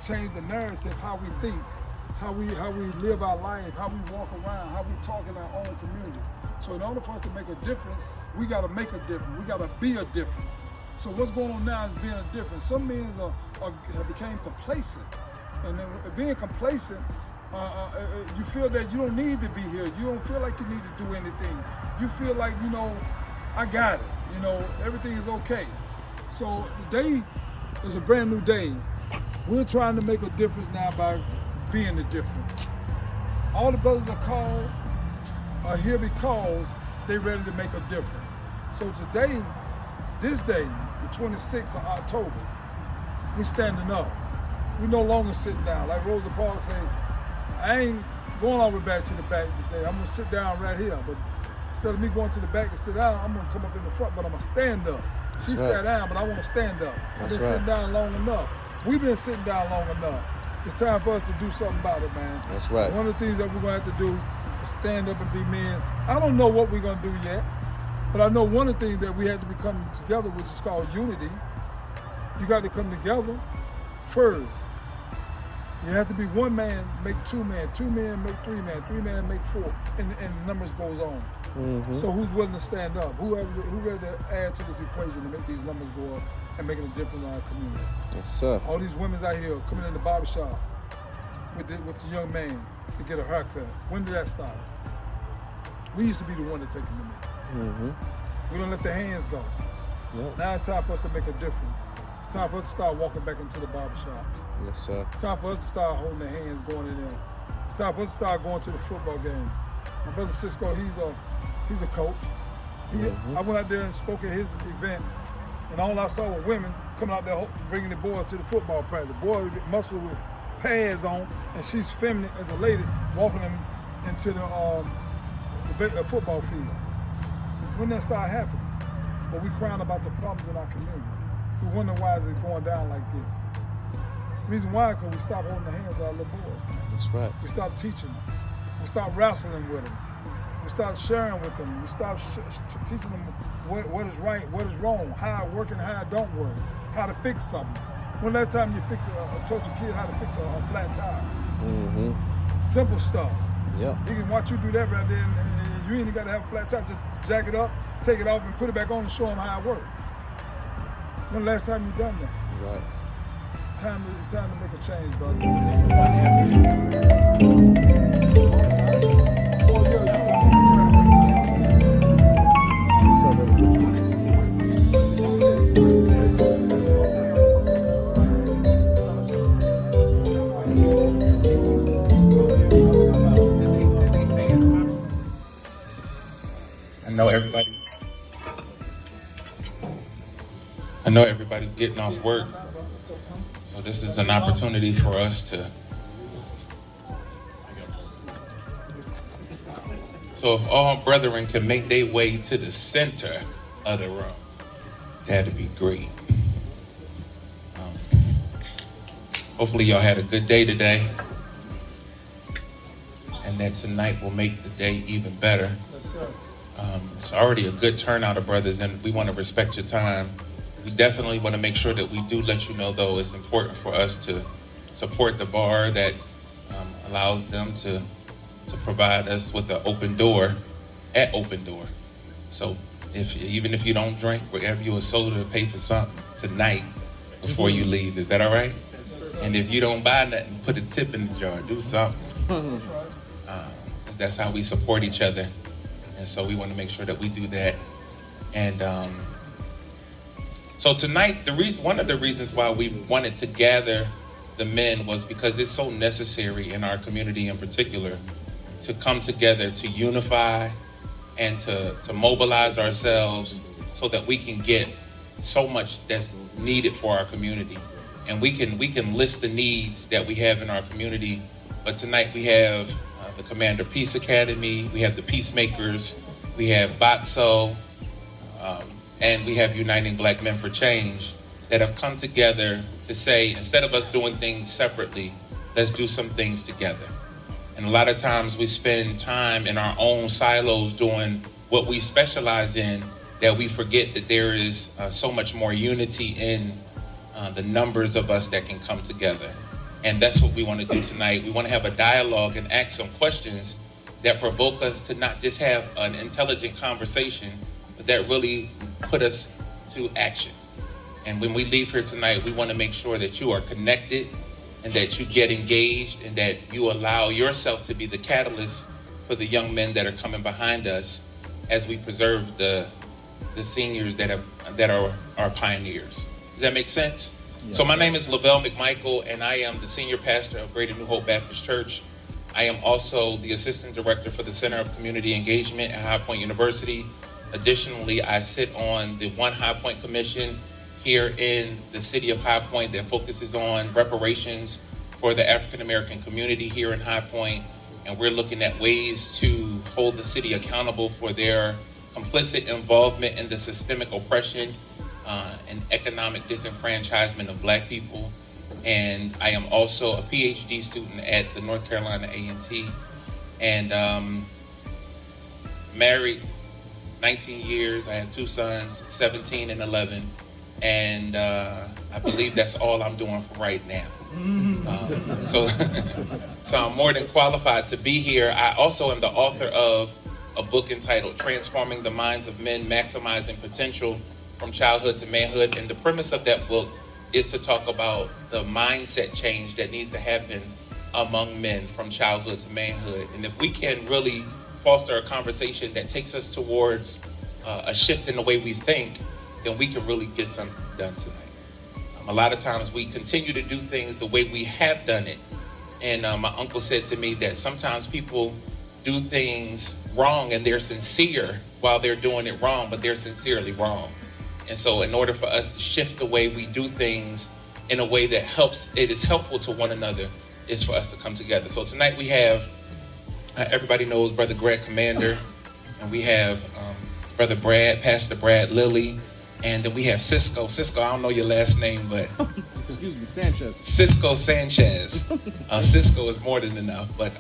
change the narrative, how we think, how we live our life, how we walk around, how we talk in our own community. So in order for us to make a difference, we got to make a difference. We got to be a difference. So what's going on now is being a difference. Some men have became complacent, and then being complacent, you feel that you don't need to be here. You don't feel like you need to do anything. You feel like, I got it. Everything is okay. So today is a brand new day. We're trying to make a difference now by being the difference. All the brothers are here because they're ready to make a difference. So today, this day, the 26th of October, we're standing up. We no longer sitting down. Like Rosa Parks said, I ain't going all the way back to the back today. I'm gonna sit down right here. But instead of me going to the back and sit down, I'm gonna come up in the front, but I'm gonna stand up. She sat down, but I wanna stand up. I've been sitting down long enough. We've been sitting down long enough. It's time for us to do something about it, man. That's right. One of the things that we're gonna have to do is stand up and be men. I don't know what we're gonna do yet, but I know one of the things that we have to be coming together, which is called unity. You got to come together first. You have to be one man make two men make three men make four, and the numbers goes on. Mm-hmm. So who's willing to stand up? Who ready to add to this equation to make these numbers go up and making a difference in our community? Yes, sir. All these women out here coming in the barbershop with the young man to get a haircut. When did that start? We used to be the one to take them in there. Mm-hmm. We don't let the hands go. Yep. Now it's time for us to make a difference. It's time for us to start walking back into the barbershops. Yes, sir. It's time for us to start holding their hands going in there. It's time for us to start going to the football game. My brother Cisco, he's a coach. I went out there and spoke at his event, and all I saw were women coming out there bringing the boys to the football practice. The boys get muscle with pads on, and she's feminine as a lady, walking them into the football field. When that start happening? But we crying about the problems in our community. We wonder why is it going down like this. The reason why is because we stopped holding the hands of our little boys. That's right. We stopped teaching them. We stopped wrestling with them. We stopped sharing with them. We stopped teaching them what is right, what is wrong, how it works and how it don't work, how to fix something. When last time you taught your kid how to fix a flat tire? Mm-hmm. Simple stuff. Yep. He can watch you do that right there, and you ain't got to have a flat tire. Just jack it up, take it off, and put it back on and show them how it works. When the last time you done that? Right. It's time to make a change, brother. I know everybody's getting off work, so this is an opportunity for us to. So if all brethren can make their way to the center of the room, that'd be great. Hopefully y'all had a good day today, and that tonight will make the day even better. It's already a good turnout of brothers, and we want to respect your time. We definitely want to make sure that we do let you know, though, it's important for us to support the bar that allows them to provide us with an open door at Open Door. So even if you don't drink, we'll have you a soda to pay for something tonight before you leave. Is that all right? And if you don't buy nothing, put a tip in the jar. Do something. That's how we support each other. And so we want to make sure that we do that. And so tonight, one of the reasons why we wanted to gather the men was because it's so necessary in our community in particular to come together, to unify, and to mobilize ourselves so that we can get so much that's needed for our community. And we can list the needs that we have in our community. But tonight we have the Commander Peace Academy, we have the Peacemakers, we have BOTSO, and we have Uniting Black Men for Change that have come together to say, instead of us doing things separately, let's do some things together. And a lot of times we spend time in our own silos doing what we specialize in, that we forget that there is so much more unity in the numbers of us that can come together. And that's what we want to do tonight. We want to have a dialogue and ask some questions that provoke us to not just have an intelligent conversation, but that really put us to action. And when we leave here tonight, we want to make sure that you are connected and that you get engaged and that you allow yourself to be the catalyst for the young men that are coming behind us as we preserve the seniors that are our pioneers. Does that make sense? Yes. So my name is Lavelle McMichael, and I am the senior pastor of Greater New Hope Baptist Church. I am also the assistant director for the Center of Community Engagement at High Point University. Additionally, I sit on the One High Point Commission here in the city of High Point that focuses on reparations for the African American community here in High Point. And we're looking at ways to hold the city accountable for their complicit involvement in the systemic oppression and economic disenfranchisement of Black people. And I am also a PhD student at the North Carolina A&T, and married 19 years. I have 2 sons, 17 and 11, and I believe that's all I'm doing for right now. So I'm more than qualified to be here. I also am the author of a book entitled Transforming the Minds of Men, Maximizing Potential from Childhood to Manhood. And the premise of that book is to talk about the mindset change that needs to happen among men from childhood to manhood. And if we can really foster a conversation that takes us towards a shift in the way we think, then we can really get something done tonight. A lot of times we continue to do things the way we have done it. And my uncle said to me that sometimes people do things wrong and they're sincere while they're doing it wrong, but they're sincerely wrong. And so in order for us to shift the way we do things in a way that it is helpful to one another, is for us to come together. So tonight we have, everybody knows Brother Greg Commander, and we have Brother Brad, Pastor Brad Lilly, and then we have Cisco. Cisco, I don't know your last name, but... Excuse me, Sanchez. Cisco Sanchez. Cisco is more than enough, but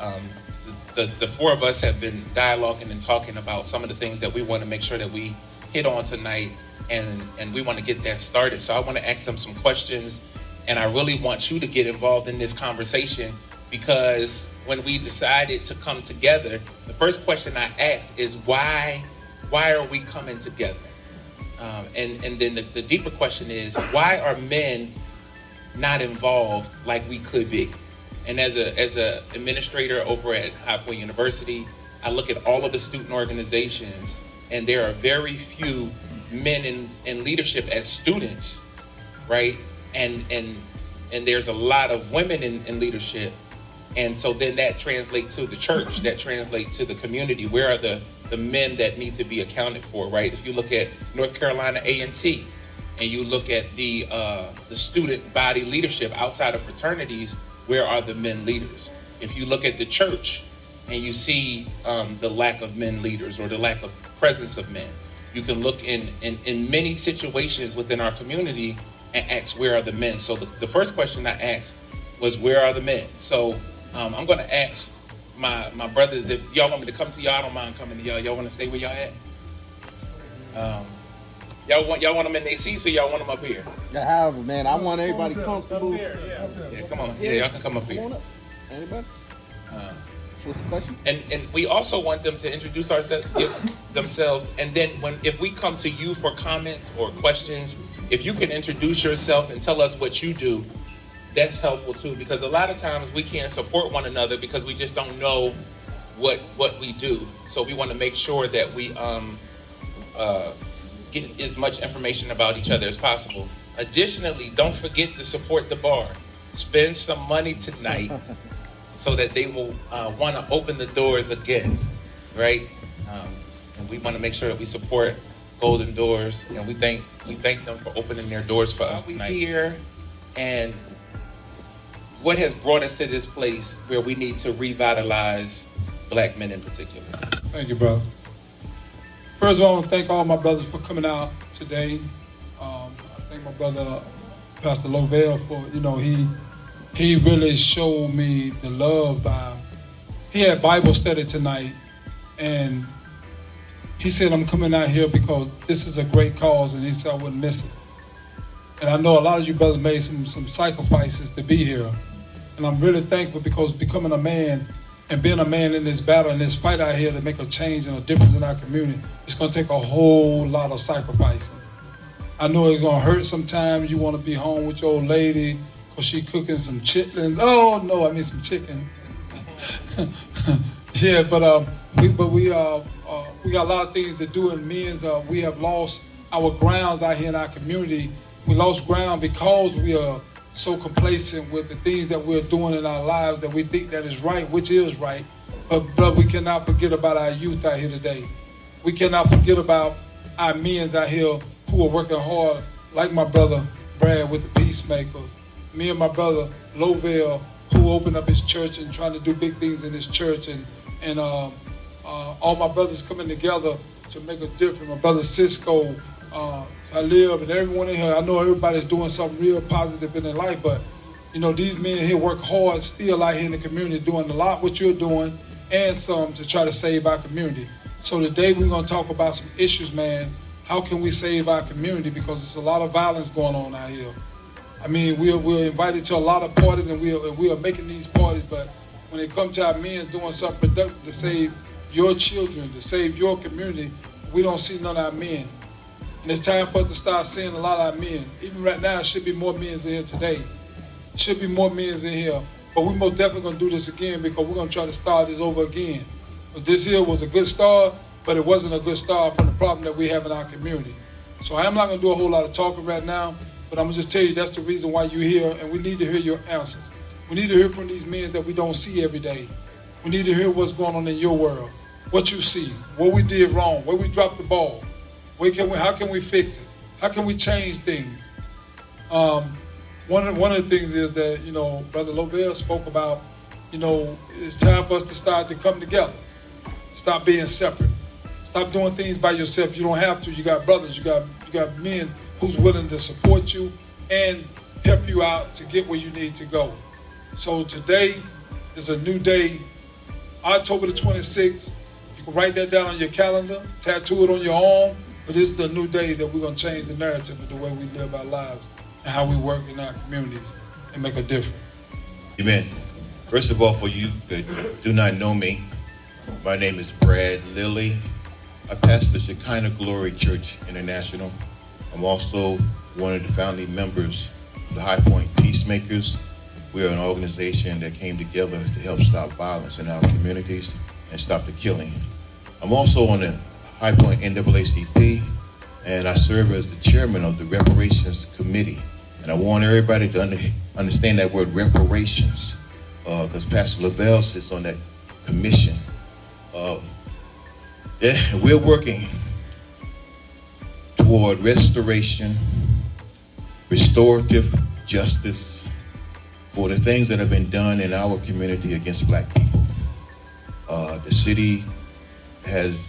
the 4 of us have been dialoguing and talking about some of the things that we want to make sure that we hit on tonight, and we want to get that started. So I want to ask them some questions, and I really want you to get involved in this conversation, because when we decided to come together, the first question I asked is why are we coming together? And then the deeper question is, why are men not involved like we could be? And as a administrator over at High Point University, I look at all of the student organizations, and there are very few men in leadership as students, right? And there's a lot of women in leadership. And so then that translates to the church, that translates to the community. Where are the men that need to be accounted for, right? If you look at North Carolina A&T, and you look at the student body leadership outside of fraternities, where are the men leaders? If you look at the church and you see the lack of men leaders or the lack of presence of men, you can look in many situations within our community and ask, where are the men? So the first question I asked was, where are the men? So I'm going to ask my brothers, if y'all want me to come to y'all, I don't mind coming to y'all. Y'all want to stay where y'all at? Y'all want them in their seats, or y'all want them up here? However, man, I want everybody comfortable. Yeah, come on. Yeah, y'all can come up here. Come on up. Anybody? What's the question? And we also want them to introduce themselves. And then if we come to you for comments or questions, if you can introduce yourself and tell us what you do, that's helpful too. Because a lot of times we can't support one another because we just don't know what we do. So we want to make sure that we get as much information about each other as possible. Additionally, don't forget to support the bar. Spend some money tonight so that they will want to open the doors again, right? And we want to make sure that we support Golden Doors, and we thank them for opening their doors for us tonight. Here, and what has brought us to this place where we need to revitalize Black men in particular? Thank you, brother. First of all, I want to thank all my brothers for coming out today. I thank my brother, Pastor Lovell, for, he really showed me the love he had Bible study tonight, and he said, I'm coming out here because this is a great cause, and he said I wouldn't miss it. And I know a lot of you brothers made some sacrifices to be here. And I'm really thankful because becoming a man and being a man in this battle and this fight out here to make a change and a difference in our community, it's going to take a whole lot of sacrificing. I know it's going to hurt sometimes. You want to be home with your old lady because she cooking some chitlins. Oh, no, I mean some chicken. Yeah, but we got a lot of things to do in men's. We have lost our grounds out here in our community. We lost ground because we are so complacent with the things that we're doing in our lives that we think that is right, which is right. But we cannot forget about our youth out here today. We cannot forget about our men out here who are working hard, like my brother Brad with the Peacemakers. Me and my brother Lovell, who opened up his church and trying to do big things in his church, and all my brothers coming together to make a difference. My brother Cisco, Talib, and everyone in here. I know everybody's doing something real positive in their life, but you know, these men here work hard still out here in the community, doing a lot what you're doing and some to try to save our community. So today we're going to talk about some issues, man. How can we save our community? Because there's a lot of violence going on out here. I mean, we're invited to a lot of parties, and we are making these parties, but when it comes to our men doing something productive to save your children, to save your community, we don't see none of our men. And it's time for us to start seeing a lot of our men. Even right now, it should be more men in here today. It should be more men in here. But we most definitely going to do this again because we're going to try to start this over again. But this here was a good start, but it wasn't a good start from the problem that we have in our community. So I'm not going to do a whole lot of talking right now, but I'm going to just tell you that's the reason why you're here, and we need to hear your answers. We need to hear from these men that we don't see every day. We need to hear what's going on in your world, what you see, what we did wrong, where we dropped the ball. How can we fix it? How can we change things? One of the things is that, you know, Brother Lovell spoke about, you know, it's time for us to start to come together. Stop being separate. Stop doing things by yourself. You don't have to. You got brothers. You got men who's willing to support you and help you out to get where you need to go. So today is a new day, October the 26th. You can write that down on your calendar, tattoo it on your arm. But this is a new day that we're going to change the narrative of the way we live our lives and how we work in our communities and make a difference. Amen. First of all, for you that do not know me, my name is Brad Lilly. I pastor Shekinah Glory Church International. I'm also one of the founding members of the High Point Peacemakers. We are an organization that came together to help stop violence in our communities and stop the killing. I'm also on the High Point NAACP, and I serve as the chairman of the Reparations Committee. And I want everybody to understand that word reparations, because Pastor Lavelle sits on that commission. We're working toward restoration, restorative justice for the things that have been done in our community against black people. The city has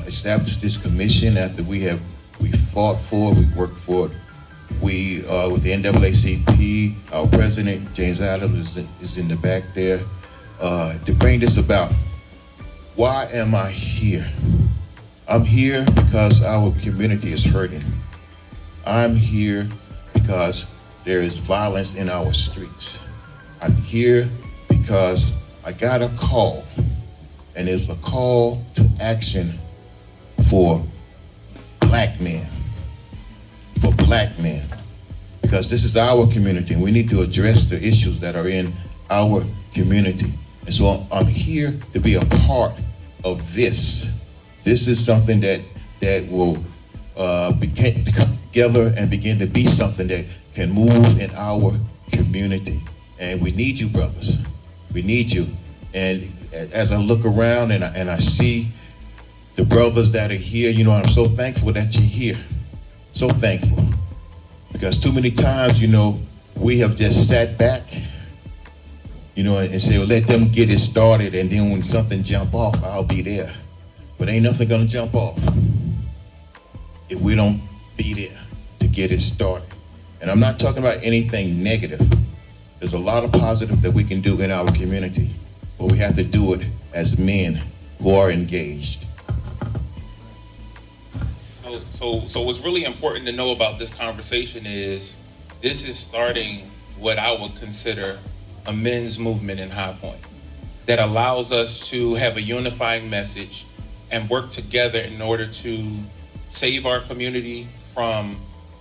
established this commission after we fought for it, we worked for it. We, with the NAACP, our president, James Adams, is in the back there, to bring this about. Why am I here? I'm here because our community is hurting. I'm here because there is violence in our streets. I'm here because I got a call, and it's a call to action for black men, because this is our community and we need to address the issues that are in our community. And so I'm here to be a part of this. This is something that will come together and begin to be something that can move in our community. And we need you, brothers. We need you. And as I look around and I see the brothers that are here, you know, I'm so thankful that you're here. So thankful. Because too many times, you know, we have just sat back, you know, and say, well, let them get it started, and then when something jump off, I'll be there. But ain't nothing gonna jump off if we don't be there to get it started. And I'm not talking about anything negative. There's a lot of positive that we can do in our community, but we have to do it as men who are engaged. So what's really important to know about this conversation is this is starting what I would consider a men's movement in High Point that allows us to have a unifying message and work together in order to save our community from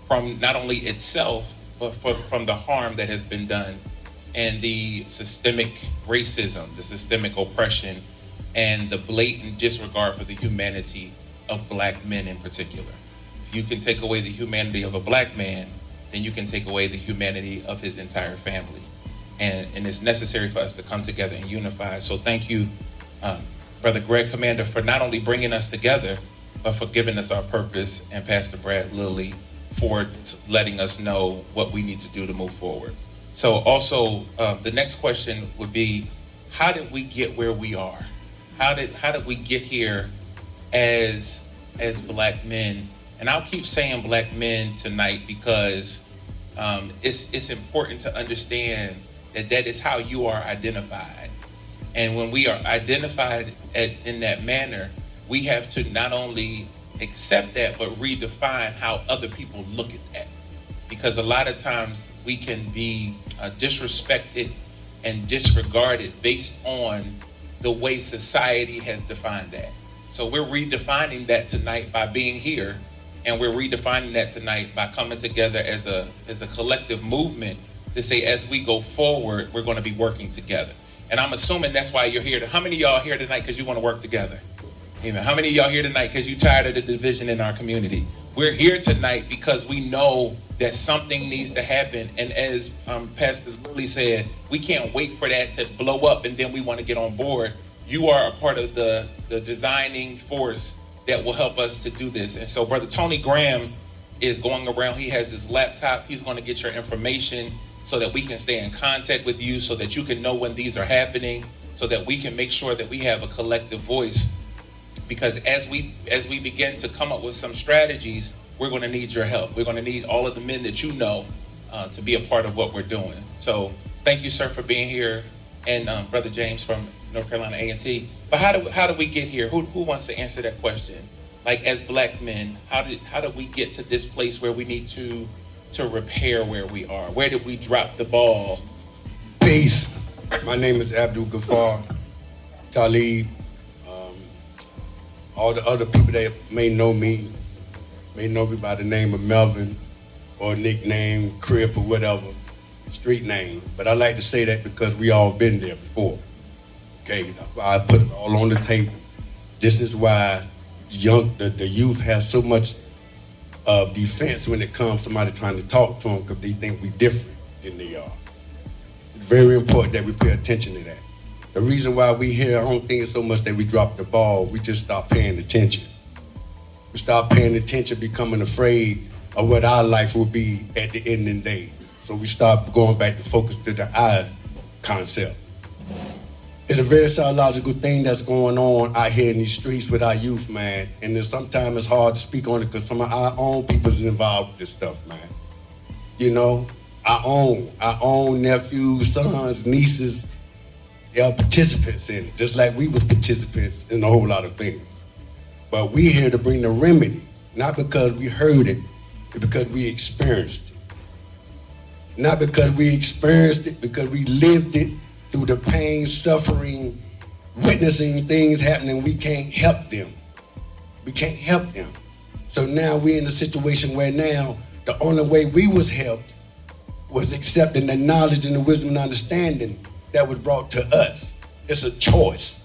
not only itself, but from the harm that has been done and the systemic racism, the systemic oppression, and the blatant disregard for the humanity of black men in particular. If you can take away the humanity of a black man, then you can take away the humanity of his entire family. And it's necessary for us to come together and unify. So thank you, Brother Greg Commander, for not only bringing us together, but for giving us our purpose, and Pastor Brad Lilly for letting us know what we need to do to move forward. So also, the next question would be, how did we get where we are? How did we get here as black men? And I'll keep saying black men tonight because it's important to understand that is how you are identified. And when we are identified in that manner, we have to not only accept that, but redefine how other people look at that. Because a lot of times we can be disrespected and disregarded based on the way society has defined that. So we're redefining that tonight by being here, and we're redefining that tonight by coming together as a collective movement to say, as we go forward, we're going to be working together. And I'm assuming that's why you're here. How many of y'all are here tonight because you want to work together? Amen. How many of y'all here tonight because you're tired of the division in our community? We're here tonight because we know that something needs to happen. And as Pastor Lilly said, we can't wait for that to blow up and then we want to get on board. You are a part of the designing force that will help us to do this. And so Brother Tony Graham is going around. He has his laptop. He's going to get your information so that we can stay in contact with you, so that you can know when these are happening, so that we can make sure that we have a collective voice. Because as we begin to come up with some strategies, we're going to need your help. We're going to need all of the men that you know to be a part of what we're doing. So thank you, sir, for being here. And Brother James from North Carolina A&T. But how did we get here? Who wants to answer that question? Like, as black men, how did we get to this place where we need to repair where we are? Where did we drop the ball? Peace. My name is Abdul Ghaffar Talib. All the other people that may know me by the name of Melvin, or nickname, Crip, or whatever, street name. But I like to say that because we all been there before. Okay, I put it all on the table. This is why the youth have so much defense when it comes to somebody trying to talk to them, because they think we different than they are. It's very important that we pay attention to that. The reason why we here, I don't think it's so much that we dropped the ball, we just stopped paying attention. We stopped paying attention, becoming afraid of what our life will be at the end of the day. So we stopped going back to focus to the I concept. It's a very psychological thing that's going on out here in these streets with our youth, man. And then sometimes it's hard to speak on it because some of our own people's involved with this stuff, man. You know, our own nephews, sons, nieces, they are participants in it, just like we was participants in a whole lot of things. But we're here to bring the remedy, not because we heard it, but because we experienced it. Not because we experienced it, because we lived it through the pain, suffering, witnessing things happening. We can't help them. We can't help them. So now we're in a situation where now the only way we was helped was accepting the knowledge and the wisdom and understanding that was brought to us. It's a choice.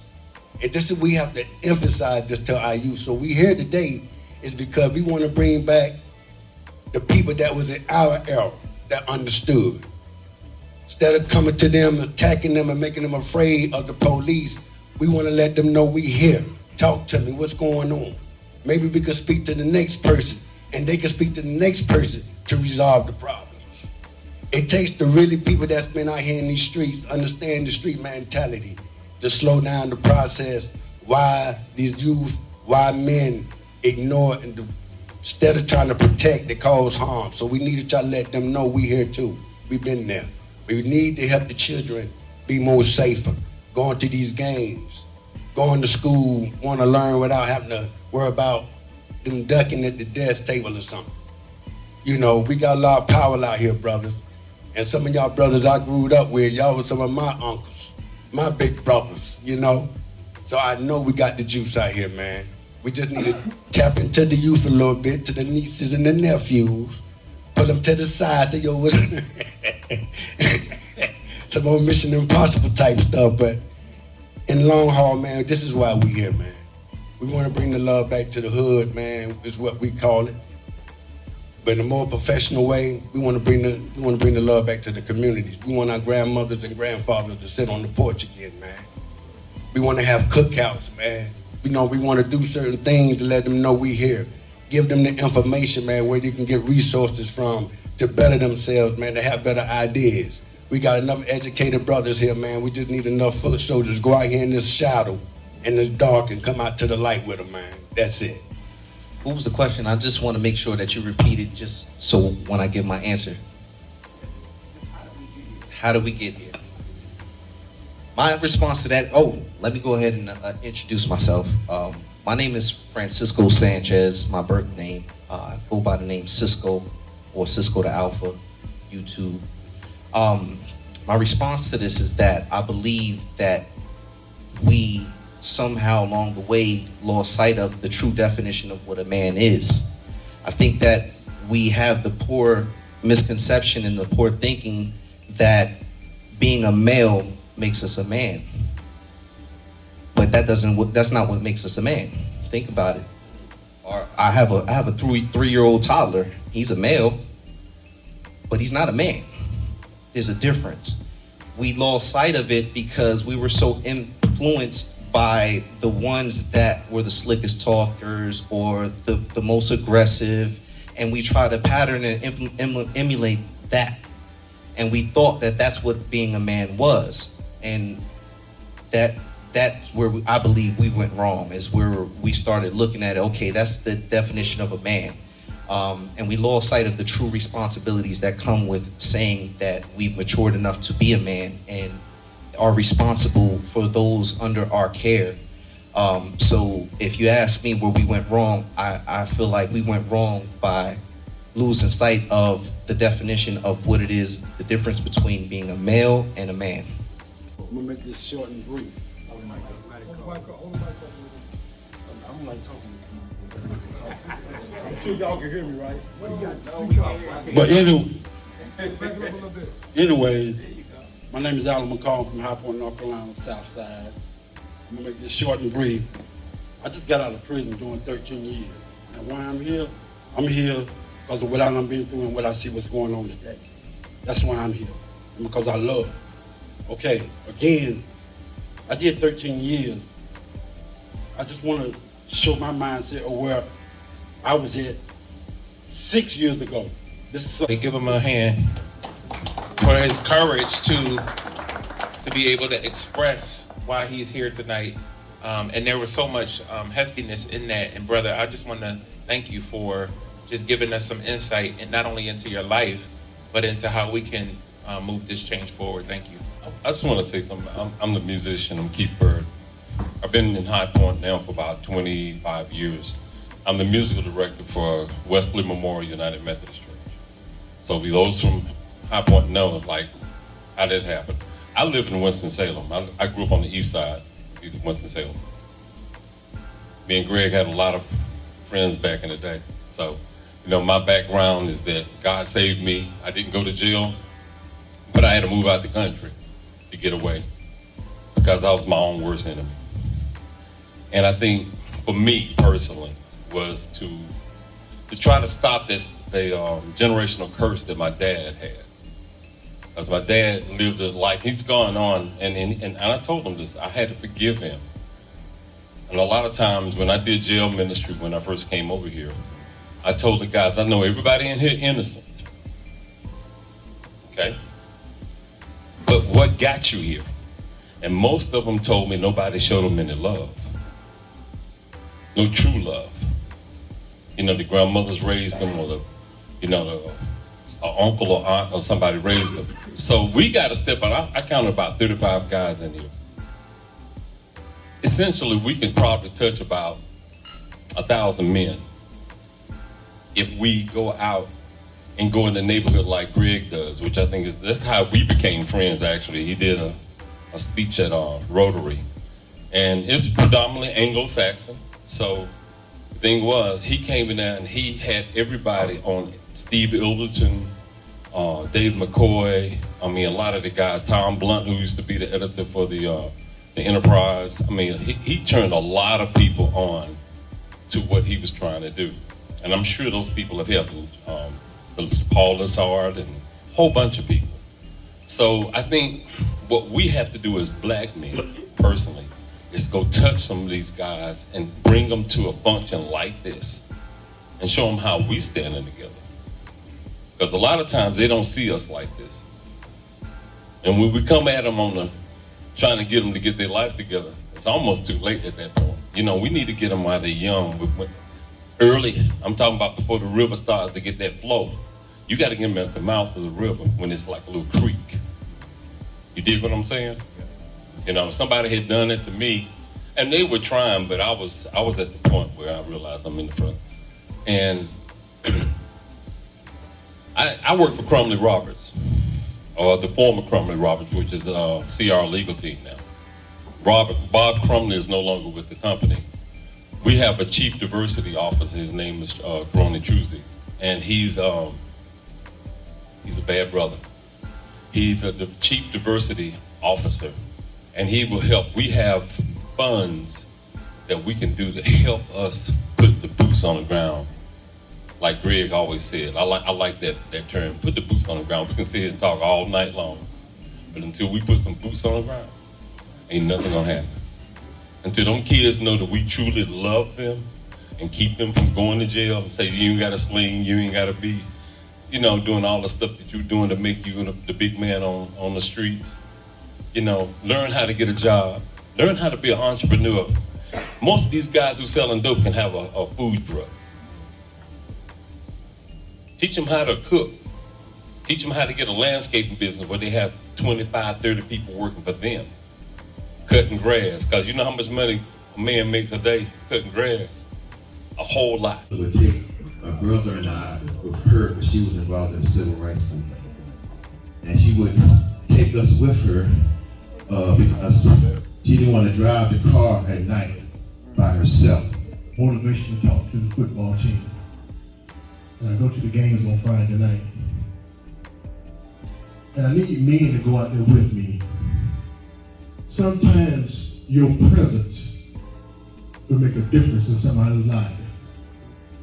And this is, we have to emphasize this to our youth. So we here today is because we want to bring back the people that was in our era that understood. Instead of coming to them, attacking them, and making them afraid of the police, we want to let them know we here. Talk to me, what's going on? Maybe we can speak to the next person, and they can speak to the next person to resolve the problems. It takes the really people that's been out here in these streets, understand the street mentality, to slow down the process, why these youth, why men ignore it, and instead of trying to protect, they cause harm. So we need to try to let them know we here too. We've been there. We need to help the children be more safer, going to these games, going to school, want to learn without having to worry about them ducking at the desk table or something. You know, we got a lot of power out here, brothers. And some of y'all brothers I grew up with, y'all were some of my uncles, my big brothers, you know? So I know we got the juice out here, man. We just need to tap into the youth a little bit, to the nieces and the nephews. Put them to the side, say, yo, what's some more Mission Impossible type stuff, but in the long haul, man, this is why we here, man. We want to bring the love back to the hood, man, is what we call it. But in a more professional way, we want to bring the love back to the communities. We want our grandmothers and grandfathers to sit on the porch again, man. We want to have cookouts, man. You know, we want to do certain things to let them know we here. Give them the information, man, where they can get resources from to better themselves, man, to have better ideas. We got enough educated brothers here, man. We just need enough foot soldiers. Go out here in this shadow, in the dark, and come out to the light with them, man. That's it. What was the question? I just want to make sure that you repeat it just so when I give my answer. How did we get here? My response to that, let me go ahead and introduce myself. My name is Francisco Sanchez, my birth name. I go by the name Cisco, or Cisco the Alpha, YouTube. My response to this is that I believe that we somehow along the way lost sight of the true definition of what a man is. I think that we have the poor misconception and the poor thinking that being a male makes us a man. But that's not what makes us a man. Think about it. Or I have a three-year-old toddler. He's a male, but he's not a man. There's a difference. We lost sight of it because we were so influenced by the ones that were the slickest talkers or the most aggressive, and we try to pattern and emulate that. And we thought that that's what being a man was. And that's where I believe we went wrong, is where we started looking at it, okay, that's the definition of a man. And we lost sight of the true responsibilities that come with saying that we've matured enough to be a man and are responsible for those under our care. So if you ask me where we went wrong, I feel like we went wrong by losing sight of the definition of what it is, the difference between being a male and a man. I'm gonna make this short and brief. I'm like talking. I'm sure y'all can hear me, right? But anyways, my name is Alan McCall from High Point, North Carolina, South Side. I'm gonna make this short and brief. I just got out of prison doing 13 years. And why I'm here because of what I've been through and what I see what's going on today. That's why I'm here. And because I love. Okay, again, I did 13 years. I just want to show my mindset of where I was at 6 years ago. They give him a hand for his courage to be able to express why he's here tonight. And there was so much heftiness in that. And brother, I just want to thank you for just giving us some insight, and not only into your life, but into how we can move this change forward. Thank you. I just want to say something. I'm the musician. I'm Keith Bird. I've been in High Point now for about 25 years. I'm the musical director for Wesley Memorial United Methodist Church. So those from High Point know, like, how did it happen? I live in Winston-Salem. I grew up on the east side of Winston-Salem. Me and Greg had a lot of friends back in the day. So, my background is that God saved me. I didn't go to jail, but I had to move out the country to get away because I was my own worst enemy. And I think for me personally was to try to stop the generational curse that my dad had. Because my dad lived a life, he's gone on, and I told him this, I had to forgive him. And a lot of times when I did jail ministry, when I first came over here, I told the guys, I know everybody in here innocent. Okay? But what got you here? And most of them told me nobody showed them any love. No true love. The grandmothers raised them, or the uncle or aunt or somebody raised them. So we got to step out. I counted about 35 guys in here. Essentially, we can probably touch about 1,000 men if we go out and go in the neighborhood like Greg does, which I think that's how we became friends. Actually, he did a speech at Rotary, and it's predominantly Anglo-Saxon. So the thing was, he came in there and he had everybody on Steve Ilderton, Dave McCoy. I mean, a lot of the guys, Tom Blunt, who used to be the editor for the Enterprise. I mean, he turned a lot of people on to what he was trying to do, and I'm sure those people have helped him. Paul Lissard and a whole bunch of people. So I think what we have to do as black men, personally, is go touch some of these guys and bring them to a function like this and show them how we standing together. Because a lot of times they don't see us like this. And when we come at them trying to get them to get their life together, it's almost too late at that point. You know, we need to get them while they're young. Early, I'm talking about before the river starts to get that flow. You got to get them at the mouth of the river when it's like a little creek. You dig what I'm saying? You know, somebody had done it to me, and they were trying, but I was at the point where I realized I'm in the front. And I work for Crumley Roberts, or the former Crumley Roberts, which is CR legal team now. Bob Crumley is no longer with the company. We have a chief diversity officer. His name is Crony Truzzi, and he's a bad brother. He's the chief diversity officer, and he will help. We have funds that we can do to help us put the boots on the ground. Like Greg always said, I like that term, put the boots on the ground. We can sit here and talk all night long, but until we put some boots on the ground, ain't nothing gonna happen. Until them kids know that we truly love them and keep them from going to jail and say, you ain't got to sling, you ain't got to be, you know, doing all the stuff that you're doing to make you the big man on the streets. You know, learn how to get a job. Learn how to be an entrepreneur. Most of these guys who selling dope can have a food truck. Teach them how to cook. Teach them how to get a landscaping business where they have 25, 30 people working for them. Cutting grass, because you know how much money a man makes a day cutting grass? A whole lot. It would take my brother and I with her, because she was involved in the civil rights movement. And she would take us with her because she didn't want to drive the car at night by herself. Motivation to talk to the football team. And I go to the games on Friday night. And I need men to go out there with me. Sometimes your presence will make a difference in somebody's life.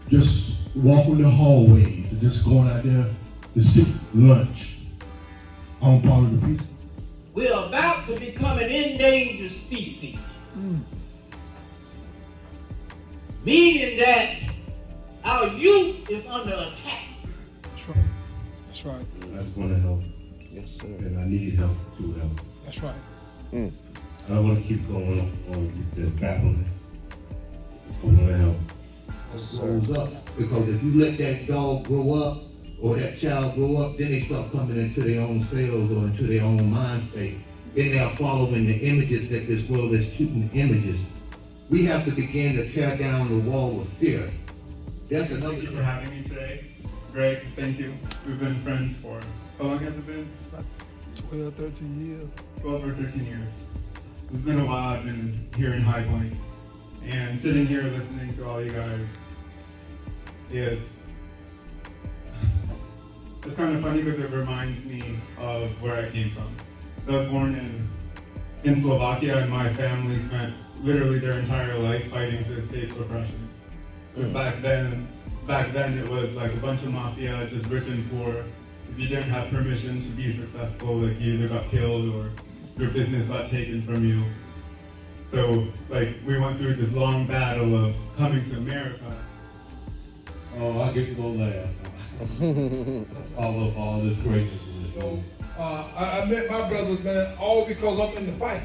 Just walking the hallways and just going out there to sit lunch. I'm part of the peace. We're about to become an endangered species. Meaning that our youth is under attack. That's right. That's right. I just want to help. Yes, sir. And I need help to help. That's right. I don't want to keep going on the battle. I want to help. Grows up, because if you let that dog grow up or that child grow up, then they start coming into their own cells or into their own mind state. Then they are following the images that this world is shooting images. We have to begin to tear down the wall of fear. That's another Thank you for having me today. Greg, thank you. We've been friends for, how long has it been? 12, 13 years. 12 or 13 years. It's been a while. I've been here in High Point. And sitting here listening to all you guys is, it's kind of funny because it reminds me of where I came from. So I was born in Slovakia, and my family spent literally their entire life fighting to escape oppression. Back then it was like a bunch of mafia, just rich and poor. If you didn't have permission to be successful, like you either got killed or your business got taken from you. So like we went through this long battle of coming to America. Oh, I get to go last. all this greatness in this world. I met my brothers, man, all because I'm in the fight.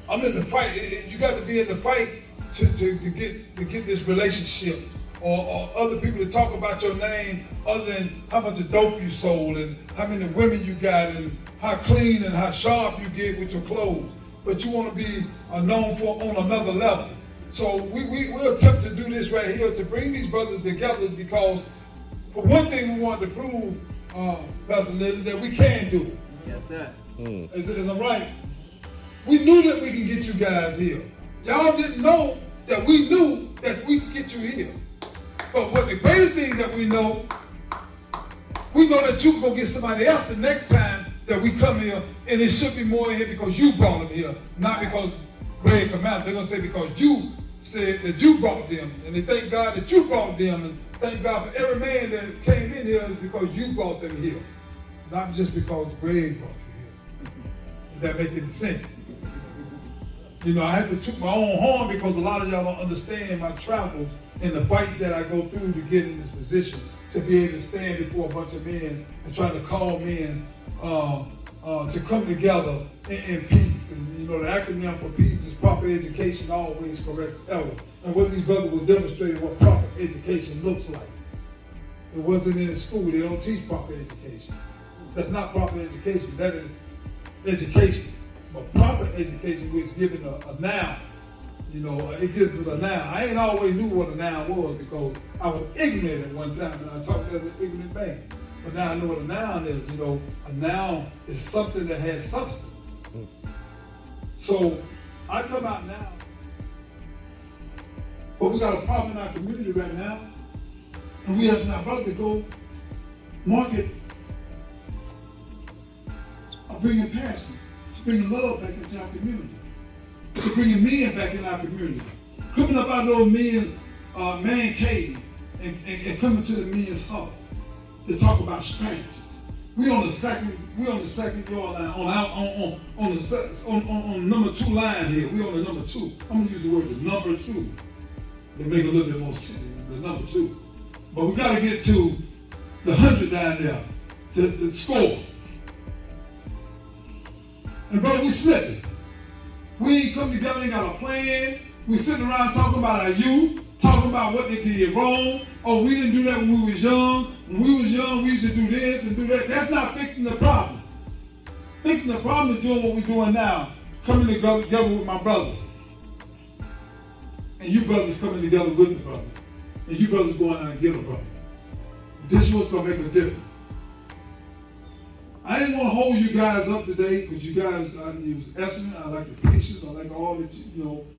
I'm in the fight. You got to be in the fight to get this relationship, or other people to talk about your name, other than how much of dope you sold and how many women you got and how clean and how sharp you get with your clothes. But you want to be known for on another level. So we attempt to do this right here to bring these brothers together, because But one thing we wanted to prove, Pastor Liz, that we can do it. Yes, sir. Is I'm right? We knew that we can get you guys here. Y'all didn't know that we knew that we could get you here. But what the greatest thing that we know that you can go get somebody else the next time that we come here, and it should be more in here because you brought them here, not because Greg come out. They're going to say because you said that you brought them, and they thank God that you brought them, and thank God for every man that came in here is because you brought them here, not just because Greg brought you here. Does that make any sense? You know, I have to toot my own horn because a lot of y'all don't understand my travels and the fight that I go through to get in this position, to be able to stand before a bunch of men and try to call men to come together in peace. And you know, the acronym for peace is proper education always corrects error. And what these brothers will demonstrate what proper education looks like. It wasn't in the school. They don't teach proper education. That's not proper education. That is education. But proper education, which is given a noun. You know, it gives us a noun. I ain't always knew what a noun was because I was ignorant at one time and I talked as an ignorant man. But now I know what a noun is. You know, a noun is something that has substance. So I come out now, but we got a problem in our community right now, and we have our brother to go market bringing passion, bringing love back into our community. To bringing men back in our community. Coming up out of those man cave and coming to the men's hub to talk about strategies. We on the second yard line, on number 2 line here. We on the number 2. I'm gonna use the word the number 2. They make a little bit more sense, the number 2. But we gotta get to the 100 down there to score. And brother, we slipping. We ain't come together, ain't got a plan. We sitting around talking about our youth, talking about what they did wrong. Oh, we didn't do that when we was young. When we was young, we used to do this and do that. That's not fixing the problem. Fixing the problem is doing what we're doing now, coming together with my brothers. And you brothers coming together with the brothers. And you brothers going out and get a brother. This is what's going to make a difference. I didn't want to hold you guys up today because you guys, you was excellent. I like the patience. I like all that, you know.